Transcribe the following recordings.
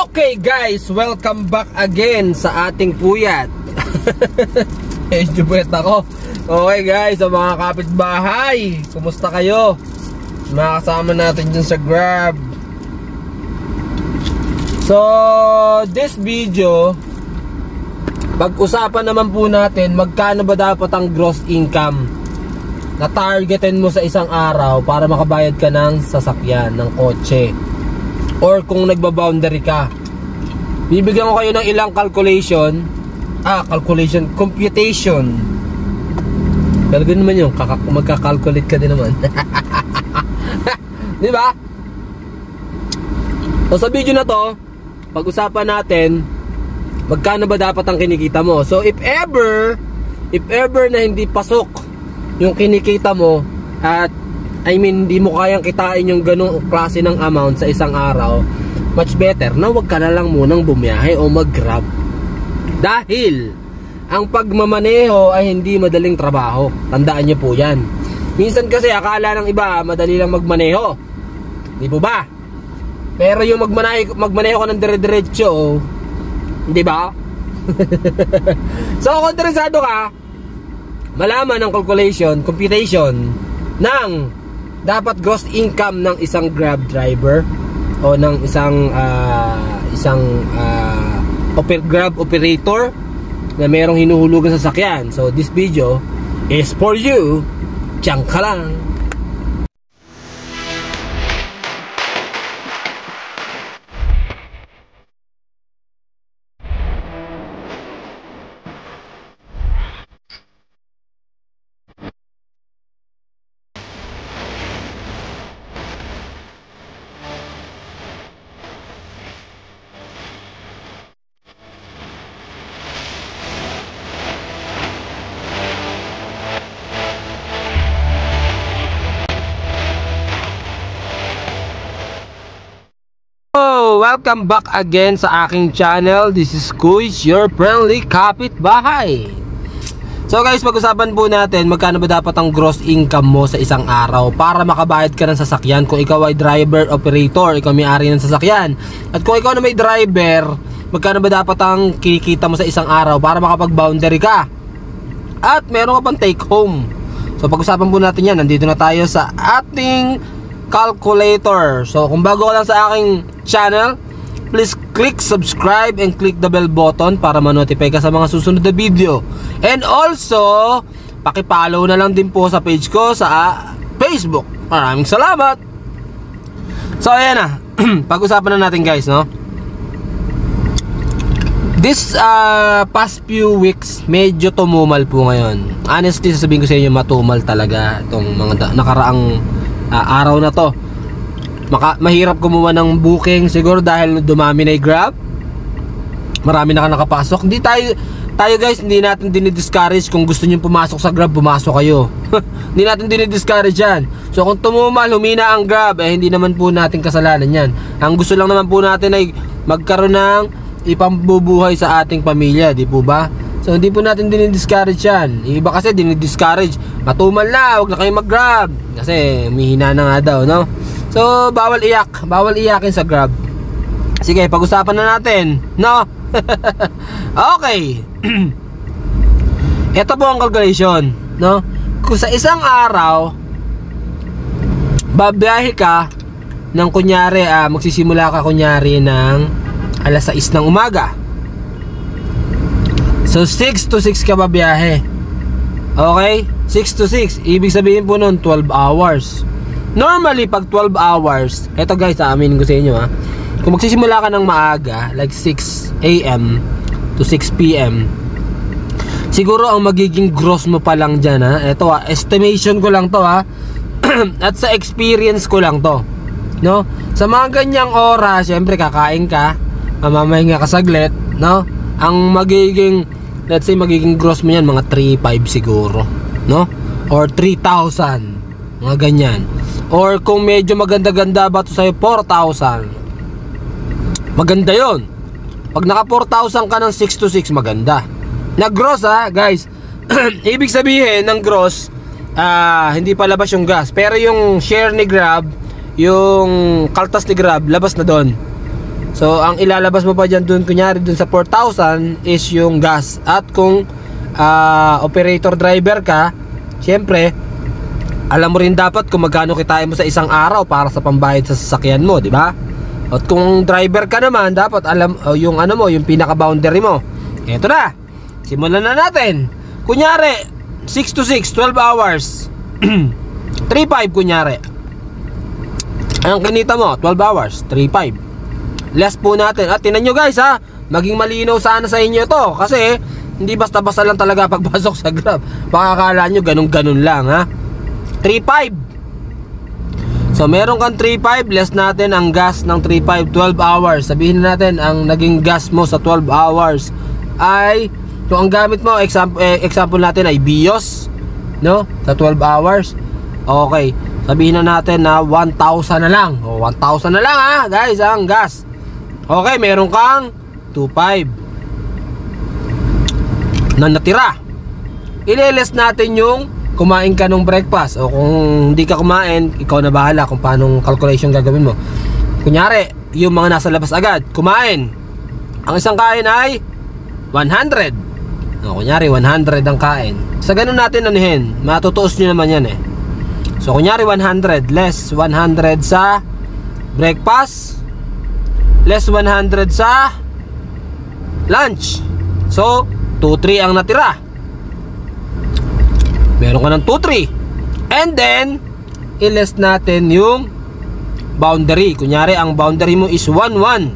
Okay guys, welcome back again sa ating puyat. Medyo puyat ako. Okay guys, sa mga kapitbahay, kumusta kayo? Mga kasama natin dyan sa Grab. So, this video, pag-usapan naman po natin magkano ba dapat ang gross income na targetin mo sa isang araw para makabayad ka ng sasakyan, ng kotse, or kung nagba-boundary ka. Bibigyan ko kayo ng ilang computation. Pero ganoon naman yung magka-calculate ka din naman. Di ba? So sa video na to, pag-usapan natin magkano ba dapat ang kinikita mo. So if ever na hindi pasok yung kinikita mo at hindi mo kayang kitain yung ganong klase ng amount sa isang araw, much better na wag ka na lang munang bumiyahe o mag-grab. Dahil ang pagmamaneho ay hindi madaling trabaho. Tandaan nyo po yan. Minsan kasi akala ng iba madali lang magmaneho, di po ba? Pero yung magmaneho ka ng dire-diretso, di ba? So kung interesado ka malaman ng computation ng dapat gross income ng isang Grab driver o ng isang Grab operator na merong hinuhulugan sa sasakyan. So this video is for you. Diyan ka lang. Welcome back again sa aking channel. This is Kuis, your friendly kapitbahay. So guys, pag-usapan po natin magkano ba dapat ang gross income mo sa isang araw para makabayad ka ng sasakyan. Kung ikaw ay driver, operator, ikaw may-ari ng sasakyan. At kung ikaw na may driver, magkano ba dapat ang kinikita mo sa isang araw para makapag-boundary ka. At meron ka pang take home. So pag-usapan po natin yan. Nandito na tayo sa ating calculator. So kung bago ka lang sa aking channel, please click subscribe and click the bell button para ma-notify ka sa mga susunod na video. And also, paki-follow na lang din po sa page ko sa Facebook. Maraming salamat. So ayan na. Pag-usapan na natin guys, no? This past few weeks medyo tumumal po ngayon. Honestly, sasabihin ko sa inyo, matumal talaga itong mga nakaraang araw na to. Mahirap kumuha ng booking siguro dahil dumami na yung Grab. Marami na nakapasok. Hindi tayo guys, hindi natin dinidiscourage. Kung gusto niyo pumasok sa Grab, pumasok kayo. Hindi natin dinidiscourage yan. So kung tumumal, humina ang Grab, hindi naman po natin kasalanan yan. Ang gusto lang naman po natin ay magkaroon ng ipambubuhay sa ating pamilya, di po ba? So hindi po natin dinidiscourage yan. Iba kasi dinidiscourage, matumal na, huwag na kayo mag-Grab kasi mihina na nga daw, no? So bawal iyakin sa Grab. Sige, pag-usapan na natin, no? Okay. Ito po ang calculation, no? Kung sa isang araw babiyahe ka ng kunyari, magsisimula ka kunyari ng alas 6 ng umaga. So 6 to 6 ka babiyahe. Okay? 6 to 6, ibig sabihin po nun 12 hours. Normally pag 12 hours, eto guys, aaminin ko sa inyo kung magsisimula ka ng maaga, like 6 AM to 6 PM, siguro ang magiging gross mo pa lang dyan, eto estimation ko lang to at sa experience ko lang to, no? Sa mga ganyang oras, syempre kakain ka, mamamahinga ka saglit, no? Ang magiging, let's say magiging gross mo yan mga 3,500 siguro, no? Or 3,000, mga ganyan. Or kung medyo maganda-ganda ba ito sa'yo, 4,000. Maganda yon. Pag naka 4,000 ka ng 6 to 6, maganda. Na gross guys. Ibig sabihin ng gross, hindi pa labas yung gas. Pero yung share ni Grab, yung kaltas ni Grab, labas na doon. So ang ilalabas mo pa dyan dun, kunyari dun sa 4,000 is yung gas. At kung operator driver ka, syempre alam mo rin dapat kung magkano kitain mo sa isang araw para sa pambayad sa sasakyan mo, di ba? At kung driver ka naman, dapat alam yung ano mo, yung pinaka boundary mo. Eto na, simulan na natin. Kunyari 6 to 6, 12 hours 3.5 kunyari. Ang kinita mo 12 hours, 3.5. Less po natin. At tinan nyo guys ha, maging malinaw sana sa inyo to, kasi hindi basta-basta lang talaga pagpasok sa Grab. Baka akala nyo ganun-ganun lang ha. 3.5. So meron kang 3.5, less natin ang gas ng 3.5, 12 hours. Sabihin natin ang naging gas mo sa 12 hours ay, kung ang gamit mo, example natin ay Bios, no? Sa 12 hours. Okay, sabihin na natin na 1,000 na lang. O 1,000 na lang ha guys ang gas. Okay, meron kang 2.5 na natira. Ile-less natin yung kumain ka ng breakfast. O kung hindi ka kumain, ikaw na bahala kung paano calculation gagawin mo. Kunyari, yung mga nasa labas agad kumain, ang isang kain ay 100. O, kunyari 100 ang kain. Sa ganun natin anuhin, matutuos nyo naman yan eh. So kunyari 100, less 100 sa breakfast, less 100 sa lunch. So 2-3 ang natira. Meron ka ng 2-3. And then i-less natin yung boundary. Kunyari ang boundary mo is 1-1.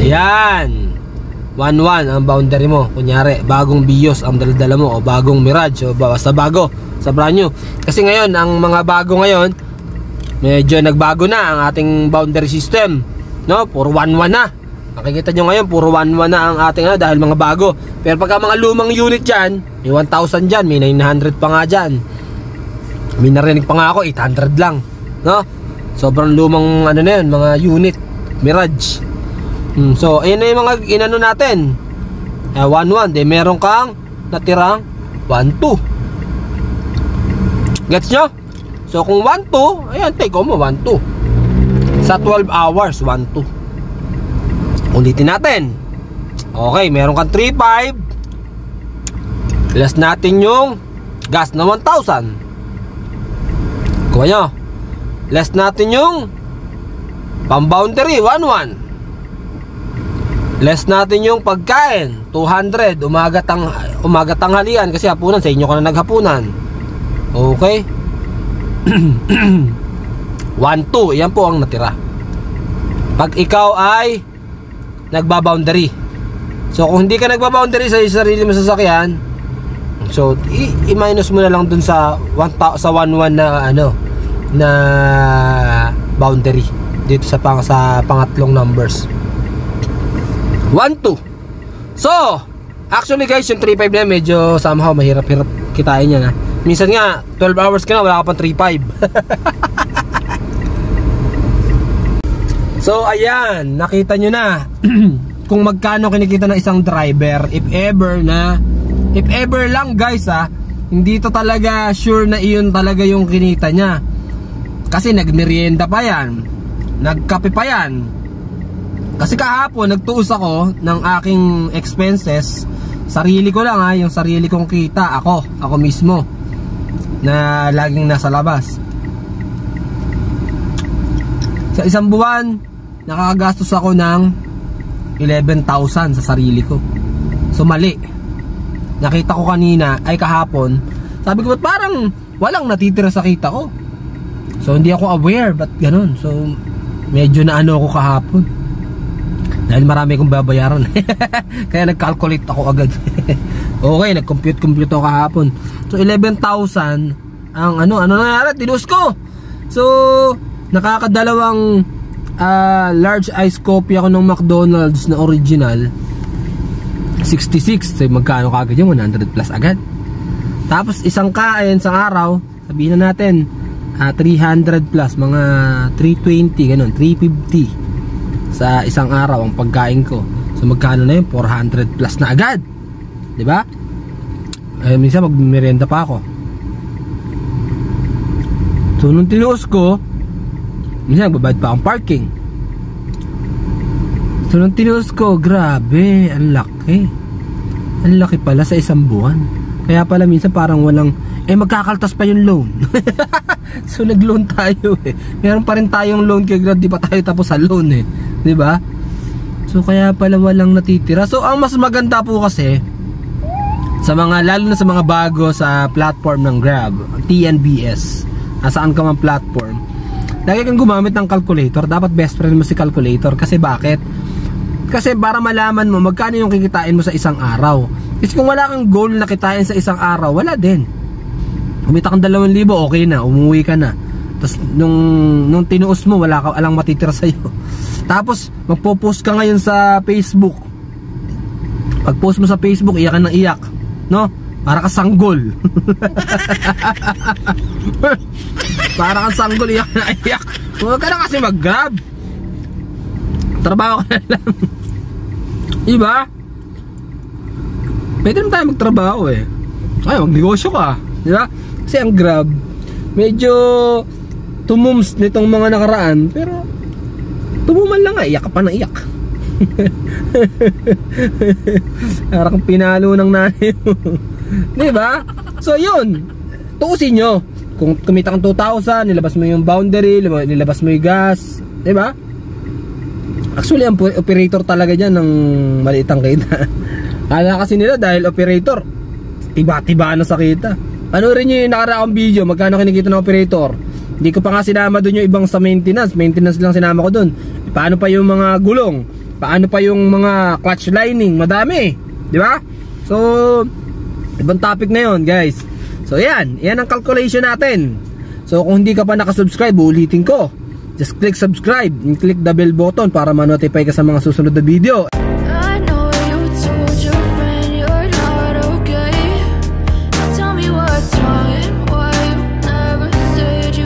Ayan, 1-1 ang boundary mo. Kunyari bagong Bios ang dala-dala mo, o bagong Mirage, o basta bago sa brand new. Kasi ngayon ang mga bago ngayon, medyo nagbago na ang ating boundary system, no? Puro 1-1 na. Makikita nyo ngayon, puro 1-1 na ang ating dahil mga bago. Pero pagka mga lumang unit dyan, may 1,000 dyan, may 900 pa nga dyan. May narinig pa nga ako, 800 lang, no? Sobrang lumang ano na yun, mga unit Mirage. So ayun na yung mga inano natin, 1-1. De meron kang natirang 1-2. Gets nyo? So kung 1-2, ayan, take home mo 1-2 sa 12 hours, 1-2. Ulitin natin. Okay, meron kang 3.5, less natin yung gas na 1,000. Kuha nyo, less natin yung pang-boundary 1-1, less natin yung pagkain 200, umaga tanghalian, kasi hapunan sa inyo ka na naghapunan. Okay. 1-2, yan po ang natira pag ikaw ay nagbaboundary. So kung hindi ka nagbaboundary sa sarili mo sasakyan, so i-minus mo na lang dun sa 1-1 na ano, na boundary dito sa pangatlong numbers 1-2. So actually guys, yung 3.5 na medyo somehow mahirap-hirap kitain yan ha. Minsan nga 12 hours ka na, wala ka pang 3.5. So ayan, nakita nyo na kung magkano kinikita ng isang driver. If ever lang guys ha, hindi to talaga sure na iyon talaga yung kinita niya, kasi nagmerienda pa yan, nagkape pa yan. Kasi kahapon nagtuos ako ng aking expenses, sarili ko lang ha, yung sarili kong kita, ako mismo na laging nasa labas. Sa isang buwan nakakagastos ako ng 11,000 sa sarili ko. So mali. Nakita ko kanina, ay kahapon, sabi ko ba't parang walang natitira sa kita ko. So hindi ako aware ba't ganun. So medyo na ano ako kahapon, dahil marami akong babayaran. Kaya nag-calculate ako agad. Okay, nag-compute ako kahapon. So 11,000 ang ano nangyari, tinus ko. So nakakadalawang large ice coffee ako ng McDonald's na original, 66. So magkano kagad yung 100 plus agad. Tapos isang kain sa araw, sabihin na natin 300 plus, mga 320 ganun, 350 sa isang araw ang pagkain ko. So magkano na yun? 400 plus na agad, di ba? Minsan magmerienda pa ako. So nung tinuos ko, minsan nagbabayad pa ang parking. So nung tinus ko, grabe, ang laki. Ang laki pala sa isang buwan. Kaya pala minsan parang walang, magkakaltas pa yung loan. So nag-loan tayo eh. Meron pa rin tayong loan kay Grab, di pa tayo tapos sa loan eh. Diba? So kaya pala walang natitira. So ang mas maganda po kasi, sa mga, lalo na sa mga bago sa platform ng Grab, TNBS, nasaan ka man platform, lagi kang gumamit ng calculator. Dapat best friend mo si calculator. Kasi bakit? Kasi para malaman mo magkano yung kikitain mo sa isang araw. Kasi kung wala kang goal na kitain sa isang araw, wala din. Kumita kang 2,000, okay na, umuwi ka na. Tapos nung tinuos mo, wala ka alang matitira sa'yo. Tapos magpo-post ka ngayon sa Facebook. Pag-post mo sa Facebook, iyak ka ng iyak, no? Para ka sanggol. Para ka sanggol, iyak na iyak. Huwag ka na kasi mag-Grab. Trabaho ka na lang. Diba? Pwede naman tayo magtrabaho eh. Ay, magnegosyo ka. Diba? Kasi ang Grab, medyo tumums nitong mga nakaraan. Pero tumuman lang nga, iyak ka pa na iyak. Parang pinalo ng nanay mo. Diba? So yun, tuusin nyo. Kung kumita kang 2,000, nilabas mo yung boundary, nilabas mo yung gas. Diba? Actually, ang operator talaga dyan ng maliit ang kita. Kala kasi nila dahil operator, tiba-tiba na sa kita. Ano rin yung nakaraang video, magkano kinikita ng operator. Hindi ko pa nga sinama doon yung ibang sa maintenance. Maintenance lang sinama ko doon. Paano pa yung mga gulong? Paano pa yung mga clutch lining? Madami, di ba? So ibang topic na yun, guys. So yan ang calculation natin. So kung hindi ka pa nakasubscribe, ulitin ko, just click subscribe and click the bell button para ma-notify ka sa mga susunod na video.